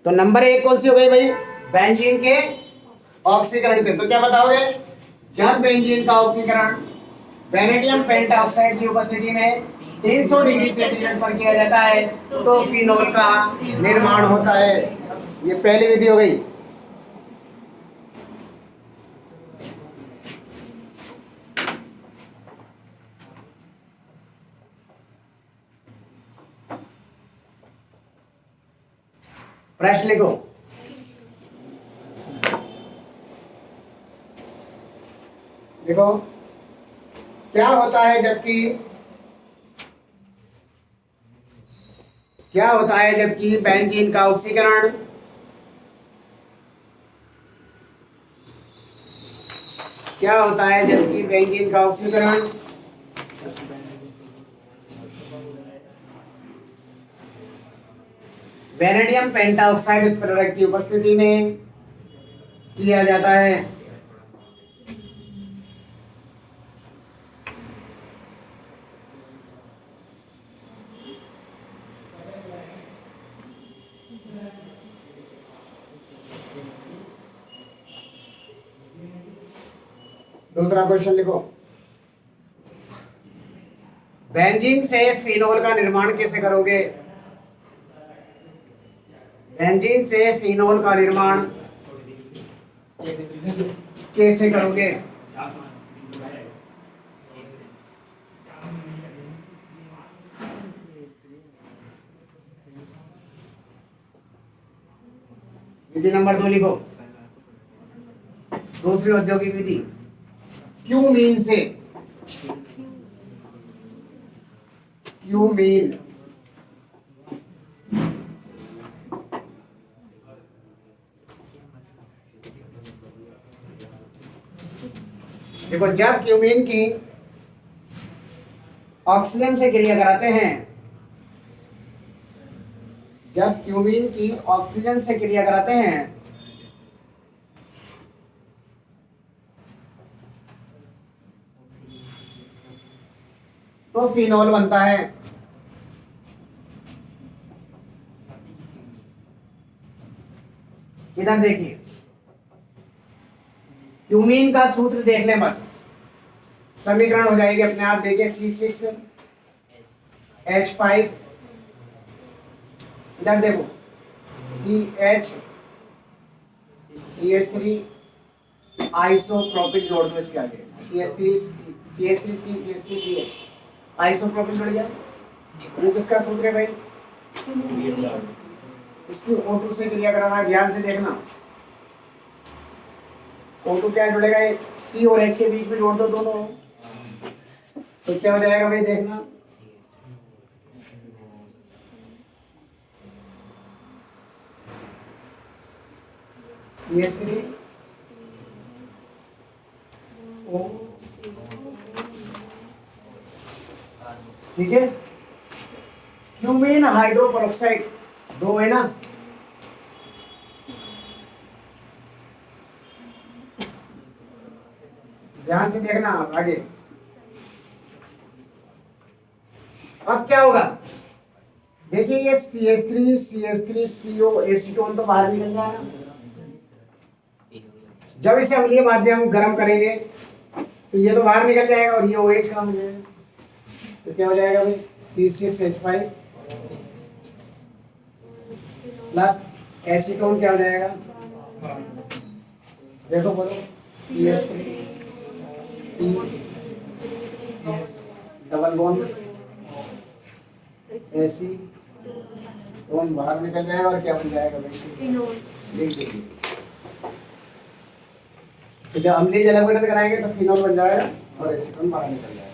तो नंबर एक कौन सी हो गई भाई? बेंजीन के ऑक्सीकरण से। तो क्या बताओगे? जब बेंजीन का ऑक्सीकरण वेनेडियम पेंटाऑक्साइड की उपस्थिति में 300 डिग्री सेंटीग्रेड पर किया जाता है तो फिनोल का निर्माण होता है। ये पहली विधि हो गई। प्रश्न लिखो। देखो क्या होता है जबकि बेंजीन का ऑक्सीकरण वेनेडियम पेंटाऑक्साइड उत्प्रेरक की उपस्थिति में किया जाता है। दूसरा क्वेश्चन लिखो। बेंजीन से फिनोल का निर्माण कैसे करोगे? बेंजीन से फिनोल का निर्माण कैसे करोगे? विधि नंबर 2 लिखो। दूसरी औद्योगिक विधि क्यूमीन से। क्यूमीन देखो जब क्यूमीन की ऑक्सीजन से क्रिया कराते हैं तो फिनोल बनता है। इधर देखिए क्यूमीन का सूत्र देख लें बस, समीकरण हो जाएगी अपने आप। देखिए C6H5, इधर देखो CH3 आइसोप्रोपिल जोड़ दो इसके आगे, CH3 आइसोप्रोपिल जुड़ गया। ये किसका सूत्र है भाई? इसकी O2 से क्रिया कराना, ध्यान से देखना। O2 क्या जुड़ेगा? C और H के बीच में जोड़ दो दोनों, तो क्या हो जाएगा भाई? देखना CH3 O, ठीक है। क्यूमीन हाइड्रोपेरोक्साइड 2 है ना, ध्यान से देखना आगे। अब क्या होगा? देखिए ये CH3 CO एसीटोन तो बाहर निकल जाएगा। जब इसे अम्लीय माध्यम गर्म करेंगे तो ये तो बाहर निकल जाएगा और ये OH कम हो जाएगा। तो क्या हो जाएगा भाई? C6H5 प्लस एसीटोन क्या हो जाएगा? देखो बोलो CH3 डबल बॉन्ड एसीटोन बाहर निकल जाएगा और क्या बन जाएगा भाई? देख देखिए, तो जब अम्लीय जल अपघटन कराएंगे तो फिनोल बन जाएगा और एसीटोन बाहर निकल जाएगा।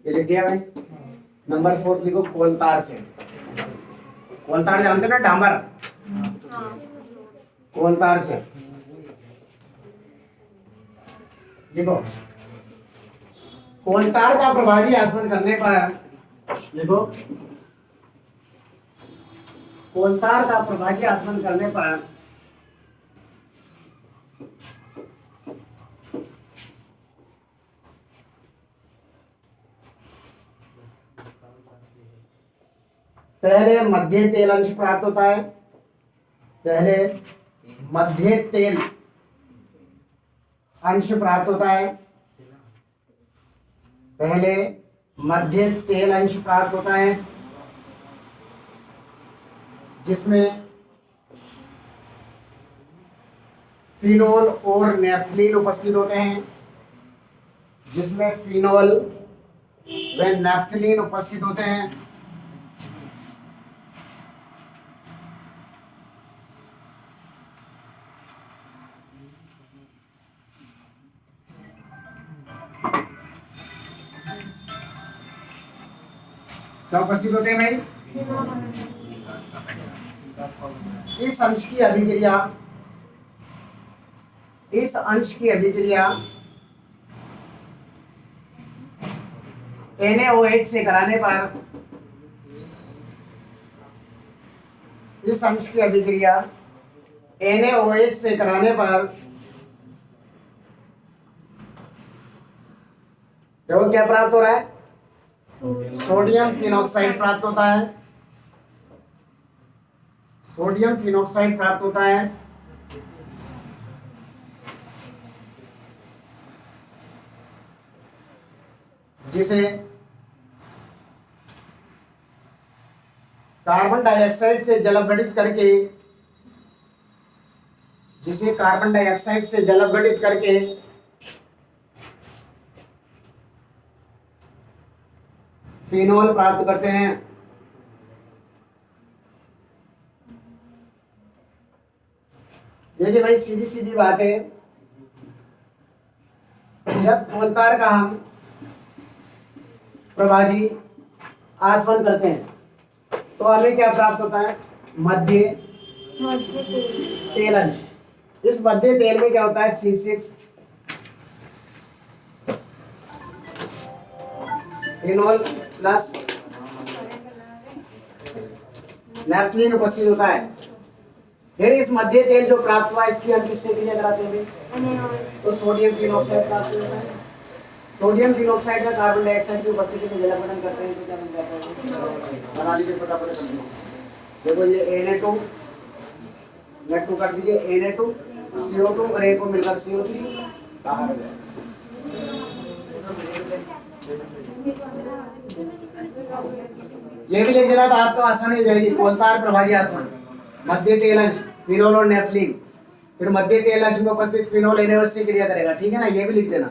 ये लिख दिया भाई। नंबर 4 लिखो कोलतार से। कोलतार जानते ना, डामर, कोलतार से देखो। कोलतार का प्रभावी आसवन करने पर देखो, कोलतार का प्रभावी आसवन करने पर पहले मध्य तेल अंश प्राप्त होता है। पहले मध्य तेल अंश प्राप्त होता है। पहले मध्य तेल अंश प्राप्त होता है जिसमें फिनोल और नेफ्थलीन उपस्थित होते हैं। जिसमें फिनोल व नेफ्थलीन उपस्थित होते हैं। क्या उपस्थित होते हैं भाई? इस अंश की अभिक्रिया, इस अंश की अभिक्रिया NaOH से कराने पर, इस अंश की अभिक्रिया NaOH से कराने पर देखो क्या प्राप्त हो रहा है? सोडियम फिनॉक्साइड प्राप्त होता है। सोडियम फिनॉक्साइड प्राप्त होता है जिसे कार्बन डाइऑक्साइड से जलवघटित करके, जिसे कार्बन डाइऑक्साइड से जलवघटित करके फिनोल प्राप्त करते हैं। देखिए भाई, सीधी सीधी बात है, जब कोलतार का हम प्रभाजी आसवन करते हैं तो हमें क्या प्राप्त होता है? मध्य तेल अंश। इस मध्य तेल में क्या होता है? C6 फिनोल प्लस नेफ्थलीन उपस्थित होता है। फिर इस मध्य तेल जो प्राप्त हुआ, इसकी हम किससे क्रिया कराते हैं? तो सोडियम फिनॉक्साइड प्राप्त होता है। सोडियम फिनॉक्साइड में कार्बन डाइऑक्साइड की उपस्थिति में जलावधन करते हैं तो क्या बन जाता है? बना दीजिए फटाफट। देखो ये Na2 नेट2 कर दीजिए, Na2 CO2 और एक को मिलकर CO3 बाहर हो जाए। ये भी लिख देना तो आपको आसानी हो जाएगी। कोलतार प्रभाजी आसवन, मध्य तेल अंश फिनोल और नेफ्थलीन, फिर मध्य तेल अंश में उपस्थित फिनोल NaOH से क्रिया करेगा। ठीक है ना, ये भी लिख देना।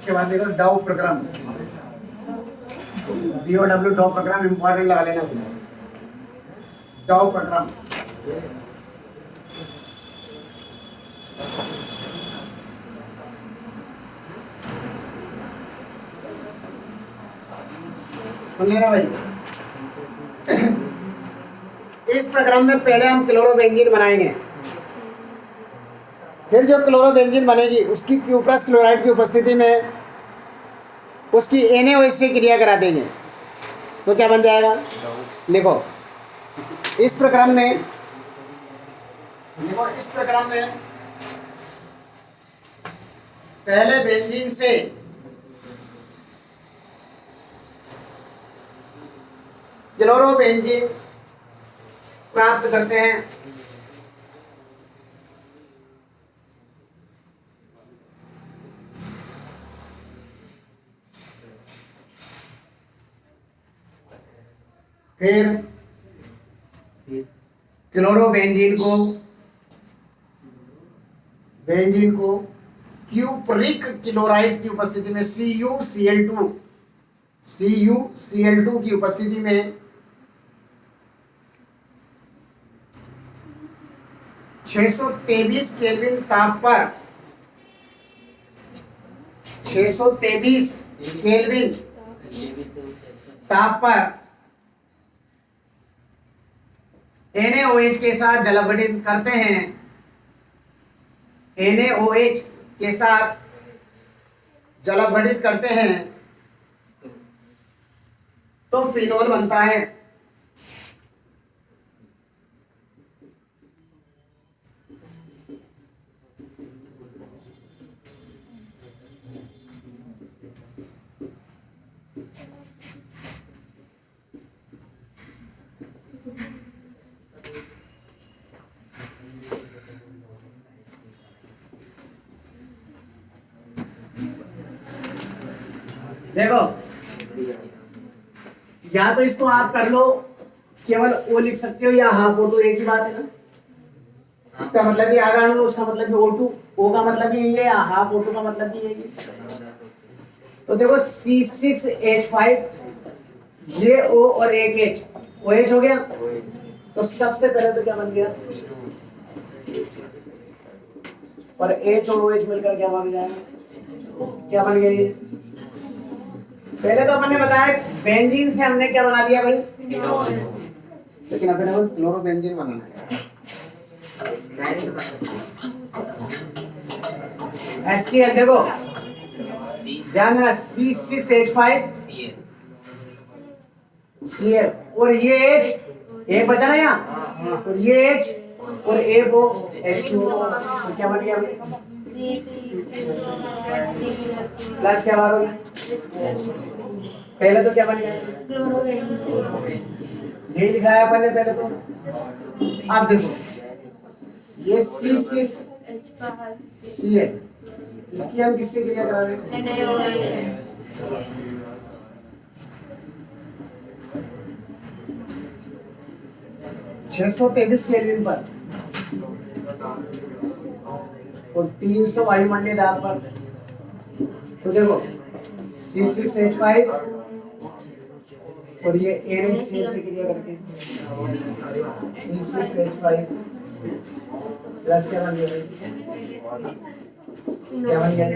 इसके बाद देखो डाउ प्रोग्राम, DOW डाउ प्रोग्राम इंपॉर्टेंट लगा लेना। डाउ प्रोग्राम सुनिए ना भाई। इस प्रोग्राम में पहले हम क्लोरोबेंजीन बनाएंगे, फिर जो क्लोरोबेंजीन बनेगी उसकी क्यूप्रस क्लोराइड की उपस्थिति में उसकी NaOH से क्रिया करा देंगे, तो क्या बन जाएगा? लिखो इस प्रोग्राम में, लिखो इस प्रोग्राम में पहले बेंजीन से क्लोरोबेंजीन प्राप्त करते हैं, फिर बेंजीन को क्यूप्रिक क्लोराइड की उपस्थिति में CuCl2 की उपस्थिति में 623 केल्विन ताप पर 623 केल्विन ताप पर NaOH के साथ जलवधित करते हैं, NaOH के साथ जलवधित करते हैं तो फिनोल बनता है। देखो या तो इसको आप कर लो, केवल O लिख सकते हो, या हाफ O2, एक ही बात है ना। इसका मतलब भी आधा अणु, उसका मतलब भी O2, O का मतलब भी यही है, हाफ O2 का मतलब भी यही है। तो देखो C6H5, ये O और एक H, OH हो गया। तो सबसे पहले तो क्या बन गया, और H और OH मिलकर क्या बन जाएगा, क्या बन गया ये? पहले तो अपन ने बताया बेंजीन से हमने क्या बना लिया भाई, लेकिन अपने को क्लोरोबेंजीन बनाना है। HCl देखो ध्यान देना, C6H5 Cl, और ये H एक बचा ना यहाँ, और ये H और एक वो H2O, तो क्या बन गया भाई? प्लस क्या बार हो गया? पहले तो क्या बन गया, ये दिखाया अपन ने पहले तो। आप देखो ये C6Cl, इसकी हम किससे क्रिया करा रहे हैं? 623 केल्विन पर और 300 वायुमंडलीय दाब पर। तो देखो C6H5 और ये NaCl से क्रिया करके C6H5 प्लस क्या बन गया, क्या बन गया?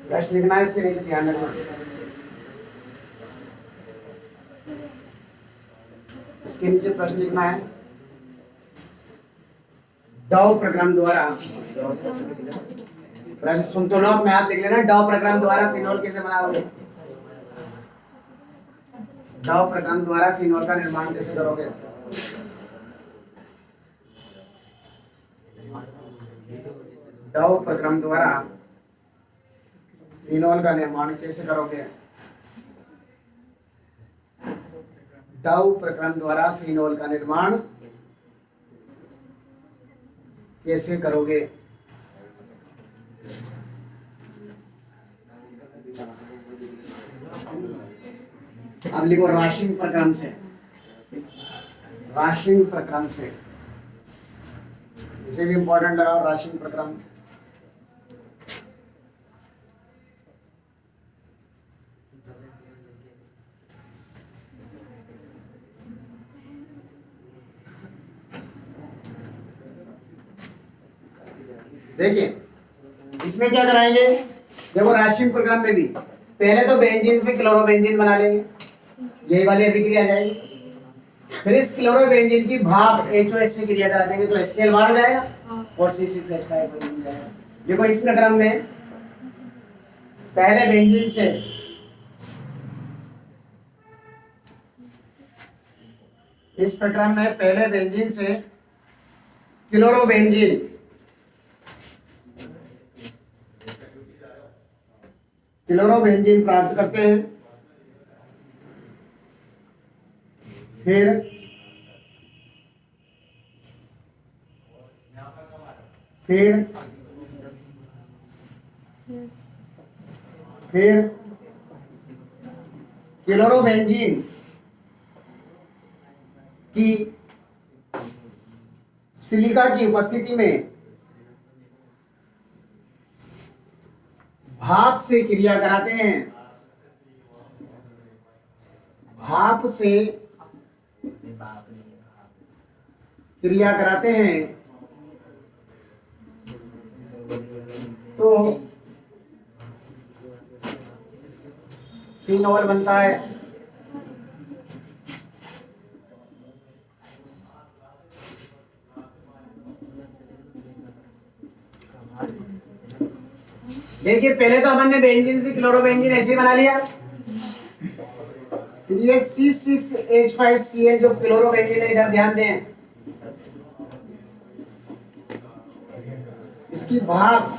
प्रश्न लिखना है, इसके नीचे ध्यान रखना। इसके नीचे प्रश्न लिखना है, डाउ प्रोग्राम द्वारा, प्रश्न सुन तो लो, अपने आप लिख लेना। डाउ प्रोग्राम द्वारा फिनोल कैसे बनाओगे? डाउ प्रक्रम द्वारा फिनोल का निर्माण कैसे करोगे? डाउ प्रक्रम द्वारा फिनोल का निर्माण कैसे करोगे? डाउ प्रक्रम द्वारा फिनोल का निर्माण कैसे करोगे? अब लिखो राशिंग प्रक्रम से। राशिंग प्रक्रम से, इसे भी इंपॉर्टेंट लगाओ, राशिंग प्रक्रम। देखिए इसमें क्या कराएंगे, देखो राशिंग प्रोग्राम में भी पहले तो बेंजीन से क्लोरोबेंजीन बना लेंगे, यही वाली अभिक्रिया आ जाएगी। फिर इस क्लोरोबेंजीन की भाप HOH से क्रिया करा देंगे तो HCl बाहर हो जाएगा और C6H5 बन जाएगा। देखो इस प्रक्रम में पहले बेंजीन से क्लोरोबेंजीन प्राप्त करते हैं, फिर क्लोरोबेंजीन की सिलिका की उपस्थिति में भाप से क्रिया कराते हैं, भाप से क्रिया कराते हैं तो फिनोल बनता है। देखिए पहले तो हमने बेंजीन से क्लोरोबेंजीन ऐसे बना लिया, फिर ये C6H5Cl जो क्लोरोबेंजीन है, इधर ध्यान दें, इसकी भाप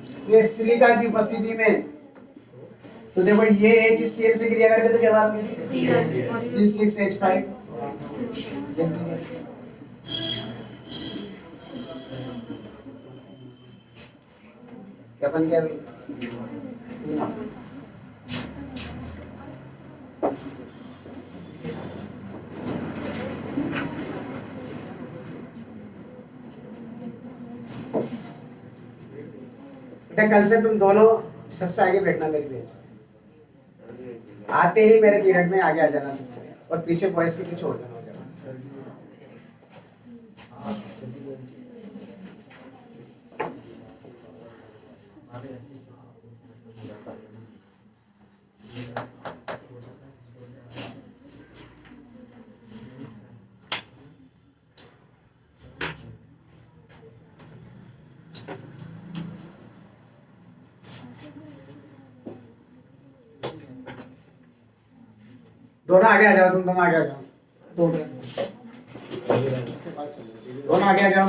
से सिलिका की उपस्थिति में, तो देखो ये HCl से क्रिया करके तो क्या बात C6H5 क्या बन गया भाई? बेटा कल से तुम दोनों सबसे आगे बैठना मेरी बेंच, आते ही मेरे पीरियड में आगे आ जाना सबसे, और पीछे बॉयज के लिए छोड़ देना। दोनों आगे आ जाओ, तुम आगे आ जाओ, दोनों आगे आ जाओ,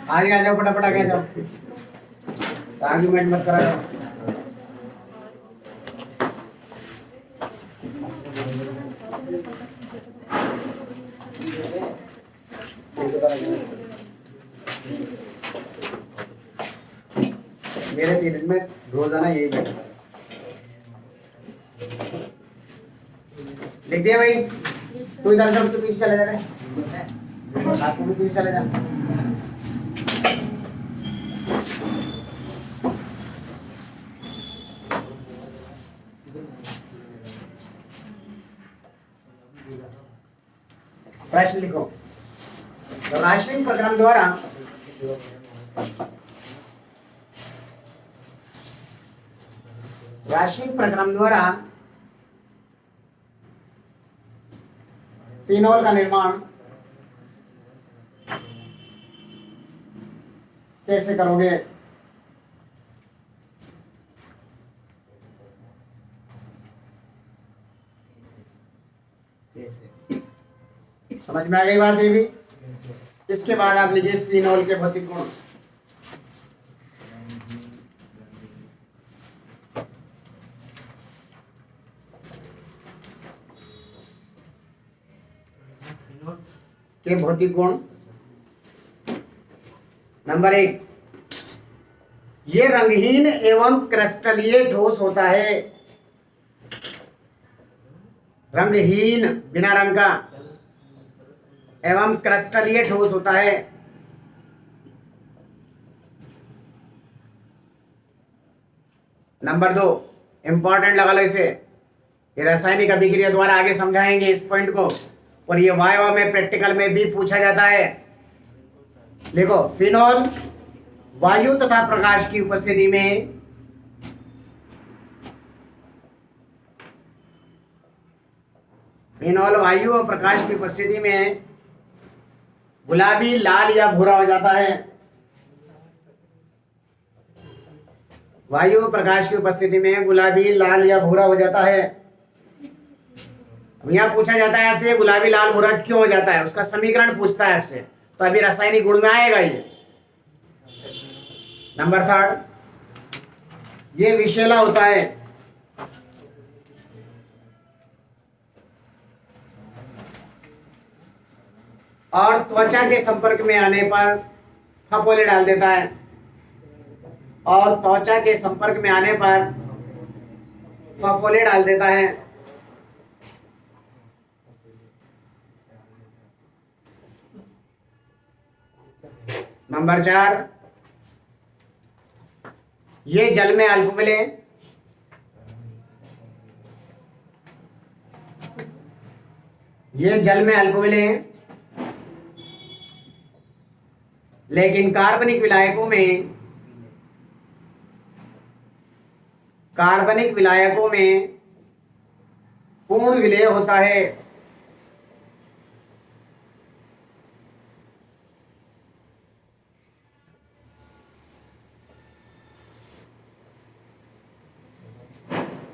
आगे आ जाओ, फटाफट आगे आ जाओ, आर्ग्यूमेंट मत करा जाओ। मेरे पीरियड में रोजाना यही बैठा है। लिख दिया भाई, तू इधर से तो पीछे चले जा रहे, आपको भी पीछे चले जा। प्रश्न लिखो, तो राशिंग प्रक्रम द्वारा फिनोल का निर्माण कैसे करोगे? समझ में आ गई बात ये भी। इसके बाद आप लिखिए फिनोल के भौतिक गुण। के भौतिक गुण। नंबर 1, ये रंगहीन एवं क्रिस्टलीय ठोस होता है। रंगहीन बिना रंग का एवं क्रिस्टलीय ठोस होता है। नंबर 2, इंपॉर्टेंट लगा लो इसे, ये रासायनिक अभिक्रिया द्वारा आगे समझाएंगे इस पॉइंट को, और ये वाइवा में प्रैक्टिकल में भी पूछा जाता है। देखो, फिनॉल वायु तथा प्रकाश की उपस्थिति में फिनॉल वायु और प्रकाश की उपस्थिति में गुलाबी, लाल या भूरा हो जाता है। वायु और प्रकाश की उपस्थिति में गुलाबी, लाल या भूरा हो जाता है। अब यहाँ पूछा जाता है आपसे गुलाबी, लाल, भूरा क्यों हो जाता है, उसका समीकरण पूछता है आपसे, तो अभी रासायनिक गुण में आएगा ये। नंबर 3, ये विषैला होता है। और त्वचा के संपर्क में आने पर फफोले डाल देता है। और त्वचा के संपर्क में आने पर फफोले डाल देता है। नंबर 4, ये जल में अल्प विलेय। ये जल में अल्प विलेय, लेकिन कार्बनिक विलायकों में पूर्ण विलेय होता है।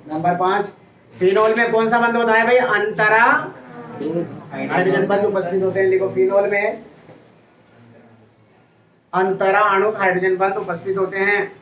नंबर 5, फिनोल में कौन सा बंध होता है भाई, अंतरा हाइड्रोजन बंध उपस्थित होते हैं। लिखो, फिनोल में अंतरा अणु हाइड्रोजन बंध उपस्थित होते हैं।